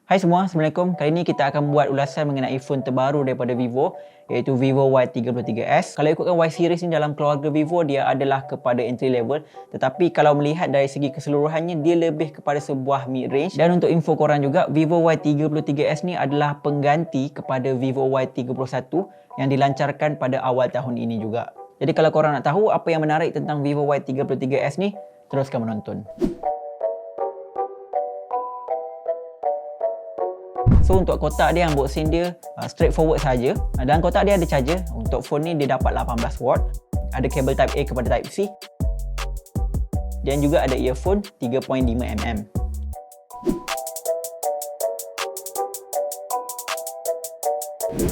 Hai semua, Assalamualaikum. Kali ini kita akan buat ulasan mengenai phone terbaru daripada Vivo, iaitu Vivo Y33s. Kalau ikutkan Y series ni dalam keluarga Vivo, dia adalah kepada entry level. Tetapi kalau melihat dari segi keseluruhannya, dia lebih kepada sebuah mid range. Dan untuk info korang juga, Vivo Y33s ni adalah pengganti kepada Vivo Y31 yang dilancarkan pada awal tahun ini juga. Jadi kalau korang nak tahu apa yang menarik tentang Vivo Y33s ni, teruskan menonton. So untuk kotak dia, unboxing dia straightforward saja. Dalam kotak dia ada charger. Untuk phone ni dia dapat 18 watt. Ada kabel type A kepada type C. Dan juga ada earphone 3.5mm.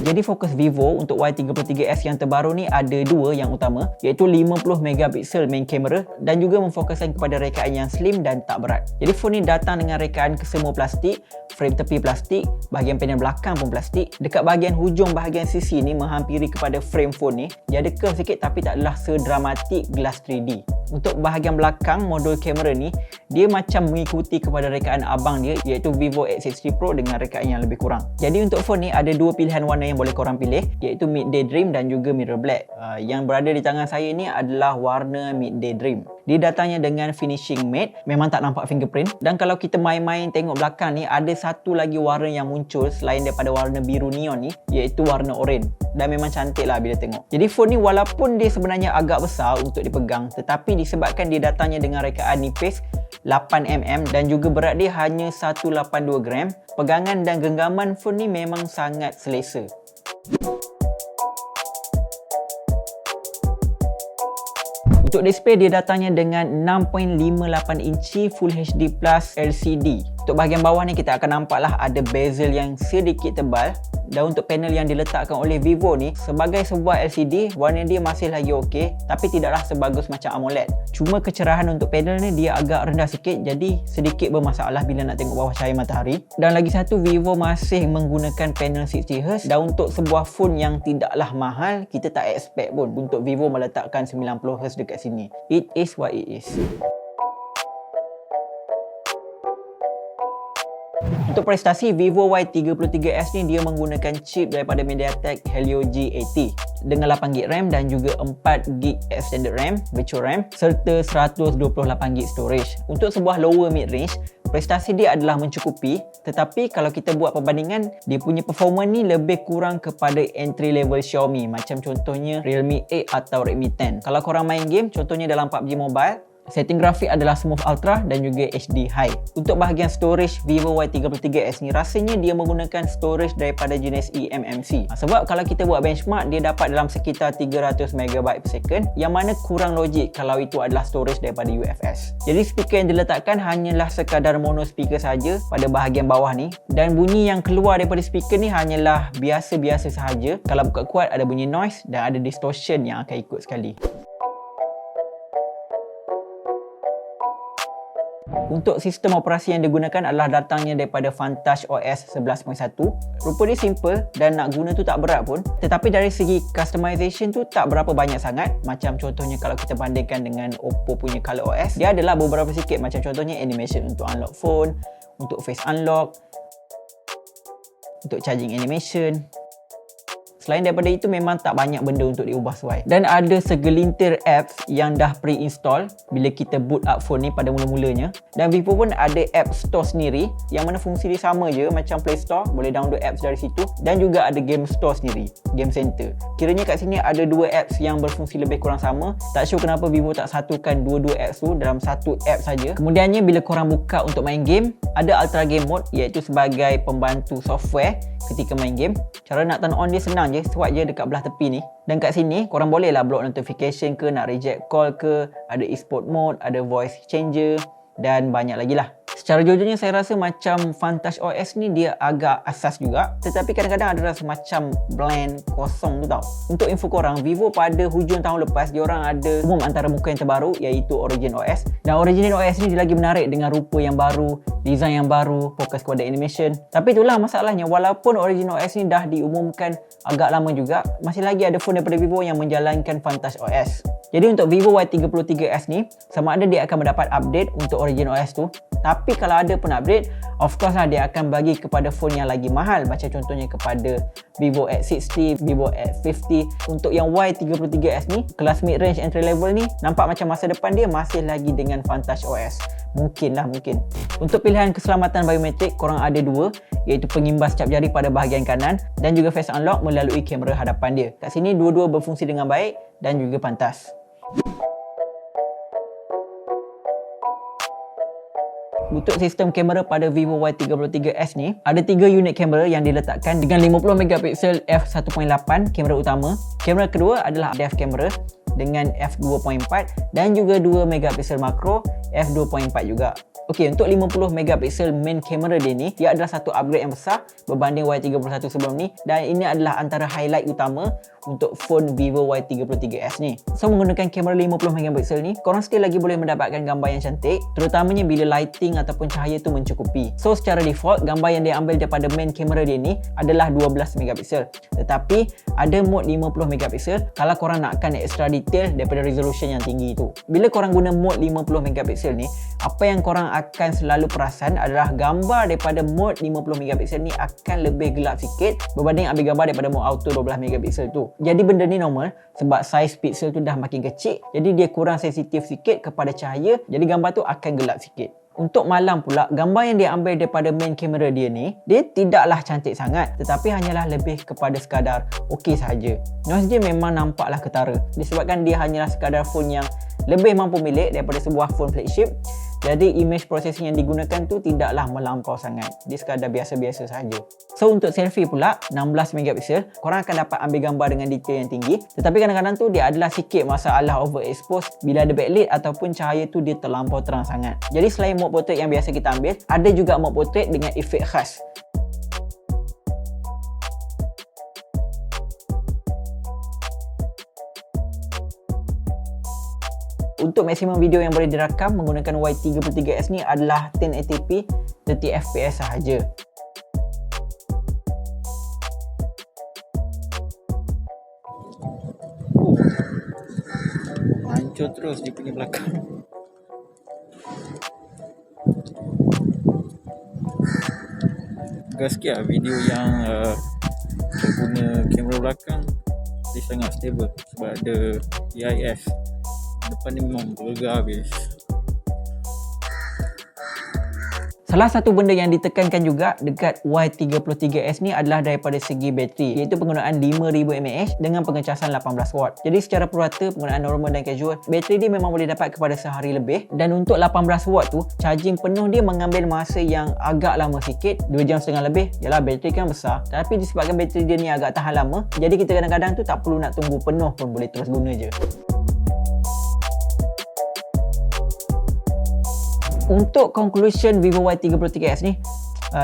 Jadi fokus Vivo untuk Y33s yang terbaru ni ada dua yang utama, iaitu 50MP main kamera dan juga memfokuskan kepada rekaan yang slim dan tak berat. Jadi phone ni datang dengan rekaan kesemua plastik, frame tepi plastik, bahagian panel belakang pun plastik. Dekat bahagian hujung bahagian sisi ni menghampiri kepada frame phone ni, dia ada curve sikit tapi taklah sedramatik glass 3D. Untuk bahagian belakang modul kamera ni, dia macam mengikuti kepada rekaan abang dia, iaitu Vivo X60 Pro dengan rekaan yang lebih kurang. Jadi untuk phone ni ada dua pilihan warna yang boleh korang pilih, iaitu Midday Dream dan juga Mirror Black. Yang berada di tangan saya ni adalah warna Midday Dream. Dia datangnya dengan finishing matte, memang tak nampak fingerprint. Dan kalau kita main-main tengok belakang ni, ada satu lagi warna yang muncul selain daripada warna biru neon ni, iaitu warna orange. Dan memang cantik lah bila tengok. Jadi phone ni walaupun dia sebenarnya agak besar untuk dipegang, tetapi disebabkan dia datangnya dengan rekaan nipis 8mm dan juga berat dia hanya 182 gram, pegangan dan genggaman phone ni memang sangat selesa. Untuk display dia datangnya dengan 6.58 inci Full HD Plus LCD. Untuk bahagian bawah ni kita akan nampaklah ada bezel yang sedikit tebal. Dan untuk panel yang diletakkan oleh Vivo ni, sebagai sebuah LCD, warna dia masih lagi okey, tapi tidaklah sebagus macam AMOLED. Cuma kecerahan untuk panel ni dia agak rendah sikit, jadi sedikit bermasalah bila nak tengok bawah cahaya matahari. Dan lagi satu, Vivo masih menggunakan panel 60Hz, dan untuk sebuah phone yang tidaklah mahal, kita tak expect pun untuk Vivo meletakkan 90Hz dekat sini. It is what it is. Untuk prestasi, Vivo Y33s ni dia menggunakan chip daripada MediaTek Helio G80 dengan 8GB RAM dan juga 4GB extended RAM, virtual RAM serta 128GB storage. Untuk sebuah lower mid range, prestasi dia adalah mencukupi, tetapi kalau kita buat perbandingan, dia punya performa ni lebih kurang kepada entry level Xiaomi, macam contohnya Realme 8 atau Redmi 10. Kalau korang main game, contohnya dalam PUBG Mobile, setting grafik adalah Smooth Ultra dan juga HD High. Untuk bahagian storage, Vivo Y33s ni rasanya dia menggunakan storage daripada jenis eMMC. Sebab kalau kita buat benchmark, dia dapat dalam sekitar 300MB per second, yang mana kurang logik kalau itu adalah storage daripada UFS. Jadi speaker yang diletakkan hanyalah sekadar mono speaker saja pada bahagian bawah ni, dan bunyi yang keluar daripada speaker ni hanyalah biasa-biasa sahaja. Kalau buka kuat ada bunyi noise dan ada distortion yang akan ikut sekali. Untuk sistem operasi yang digunakan adalah datangnya daripada Vantage OS 11.1. Rupa dia simple dan nak guna tu tak berat pun. Tetapi dari segi customization tu tak berapa banyak sangat. Macam contohnya kalau kita bandingkan dengan Oppo punya ColorOS, dia adalah beberapa sikit, macam contohnya animation untuk unlock phone, untuk face unlock, untuk charging animation. Selain daripada itu, memang tak banyak benda untuk diubah sesuai. Dan ada segelintir apps yang dah pre-install bila kita boot up phone ni pada mula-mulanya. Dan Vivo pun ada app store sendiri yang mana fungsi dia sama je macam Play Store, boleh download apps dari situ. Dan juga ada game store sendiri, Game Center. Kiranya kat sini ada dua apps yang berfungsi lebih kurang sama. Tak sure kenapa Vivo tak satukan dua-dua apps tu dalam satu app saja. Kemudiannya bila korang buka untuk main game, ada Ultra Game Mode, iaitu sebagai pembantu software ketika main game. Cara nak turn on dia senang je, swipe je dekat belah tepi ni. Dan kat sini korang boleh lah block notification ke, nak reject call ke, ada e-sport mode, ada voice changer dan banyak lagi lah. Secara jujurnya saya rasa macam Vantage OS ni dia agak asas juga, tetapi kadang-kadang ada rasa macam bland, kosong tu tau. Untuk info korang, Vivo pada hujung tahun lepas diorang ada umum antara muka yang terbaru, iaitu Origin OS. Dan Origin OS ni dia lagi menarik dengan rupa yang baru, design yang baru, fokus kepada animation. Tapi itulah masalahnya, walaupun Origin OS ni dah diumumkan agak lama juga, masih lagi ada phone daripada Vivo yang menjalankan Vantage OS. Jadi untuk Vivo Y33s ni, sama ada dia akan mendapat update untuk Origin OS tu, Tapi kalau ada pun upgrade, of course lah dia akan bagi kepada phone yang lagi mahal, macam contohnya kepada Vivo X60, Vivo X50. Untuk yang Y33s ni, kelas mid range entry level ni, nampak macam masa depan dia masih lagi dengan Vantage OS. Mungkin. Untuk pilihan keselamatan biometrik, korang ada dua, iaitu pengimbas cap jari pada bahagian kanan dan juga face unlock melalui kamera hadapan dia. Kat sini dua-dua berfungsi dengan baik dan juga pantas. Untuk sistem kamera pada Vivo Y33s ni, ada 3 unit kamera yang diletakkan dengan 50MP f1.8 kamera utama. Kamera kedua adalah depth kamera dengan f2.4 dan juga 2MP makro f2.4 juga. Okey, untuk 50MP main kamera dia ni, dia adalah satu upgrade yang besar berbanding Y31 sebelum ni, dan ini adalah antara highlight utama untuk phone Vivo Y33s ni. So menggunakan kamera 50MP ni, korang still lagi boleh mendapatkan gambar yang cantik, terutamanya bila lighting ataupun cahaya tu mencukupi. So secara default, gambar yang dia ambil daripada main kamera dia ni adalah 12MP. Tetapi ada mode 50MP kalau korang nakkan extra detail daripada resolution yang tinggi tu. Bila korang guna mode 50MP ni, apa yang korang akan selalu perasan adalah gambar daripada mode 50MP ni akan lebih gelap sikit berbanding ambil gambar daripada mode auto 12MP tu. Jadi benda ni normal sebab saiz pixel tu dah makin kecil, jadi dia kurang sensitif sikit kepada cahaya, jadi gambar tu akan gelap sikit. Untuk malam pula, gambar yang dia ambil daripada main kamera dia ni, dia tidaklah cantik sangat, tetapi hanyalah lebih kepada sekadar okey sahaja. Noise dia memang nampaklah ketara, disebabkan dia hanyalah sekadar phone yang lebih mampu milik daripada sebuah phone flagship. Jadi image processing yang digunakan tu tidaklah melampau sangat, dia sekadar biasa-biasa sahaja. So untuk selfie pula, 16MP, korang akan dapat ambil gambar dengan detail yang tinggi, tetapi kadang-kadang tu dia adalah sikit masalah overexpose bila ada backlit ataupun cahaya tu dia terlampau terang sangat. Jadi selain mode portrait yang biasa kita ambil, ada juga mode portrait dengan efek khas. Untuk maksimum video yang boleh dirakam menggunakan Y33s ni adalah 1080p 30fps sahaja. Hancur terus dia punya belakang. Agak sikit lah video yang guna kamera belakang, dia sangat stable sebab ada EIS. Depan ni memang bergegar habis. Salah satu benda yang ditekankan juga dekat Y33s ni adalah daripada segi bateri, iaitu penggunaan 5000 mAh dengan pengecasan 18W. Jadi secara purata, penggunaan normal dan casual, bateri dia memang boleh dapat kepada sehari lebih, dan untuk 18W tu, charging penuh dia mengambil masa yang agak lama sikit, 2 jam setengah lebih. Yalah, bateri kan besar, tapi disebabkan bateri dia ni agak tahan lama, jadi kita kadang-kadang tu tak perlu nak tunggu penuh pun, boleh terus guna je. Untuk conclusion Vivo Y33s ni,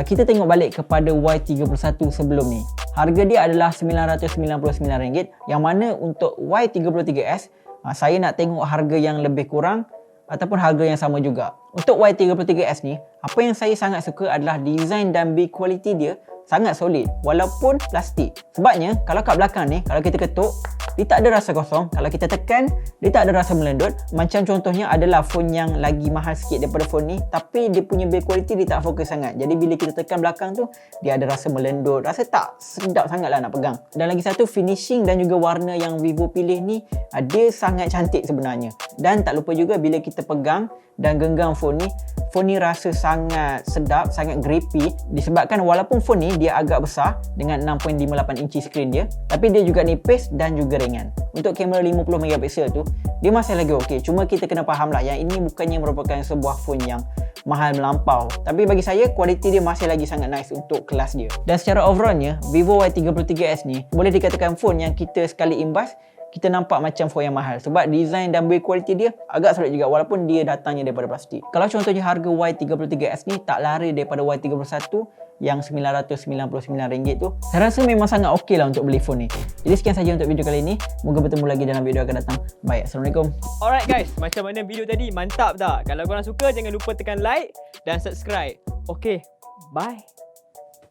kita tengok balik kepada Y31 sebelum ni. Harga dia adalah RM999, yang mana untuk Y33s, saya nak tengok harga yang lebih kurang ataupun harga yang sama juga. Untuk Y33s ni, apa yang saya sangat suka adalah design dan build quality dia sangat solid walaupun plastik. Sebabnya kalau kat belakang ni, kalau kita ketuk, dia tak ada rasa kosong. Kalau kita tekan, dia tak ada rasa melendut. Macam contohnya adalah phone yang lagi mahal sikit daripada phone ni, tapi dia punya build quality dia tak fokus sangat. Jadi bila kita tekan belakang tu, dia ada rasa melendut, rasa tak sedap sangat lah nak pegang. Dan lagi satu, finishing dan juga warna yang Vivo pilih ni, dia sangat cantik sebenarnya. Dan tak lupa juga bila kita pegang dan genggam phone ni rasa sangat sedap, sangat grippy, disebabkan walaupun phone ni dia agak besar dengan 6.58 inci skrin dia, tapi dia juga nipis dan juga ringan. Untuk kamera 50MP tu, dia masih lagi okey. Cuma kita kena faham lah, yang ini bukannya merupakan sebuah phone yang mahal melampau, tapi bagi saya kualiti dia masih lagi sangat nice untuk kelas dia. Dan secara overallnya, Vivo Y33s ni boleh dikatakan phone yang kita sekali imbas, kita nampak macam phone yang mahal sebab design dan build quality dia agak solid juga walaupun dia datangnya daripada plastik. Kalau contohnya harga Y33s ni tak lari daripada Y31 yang RM999 tu, saya rasa memang sangat okey lah untuk beli phone ni. Jadi sekian saja untuk video kali ini. Moga bertemu lagi dalam video akan datang. Baik, Assalamualaikum. Alright guys, macam mana video tadi? Mantap tak? Kalau korang suka, jangan lupa tekan like dan subscribe. Okay, bye.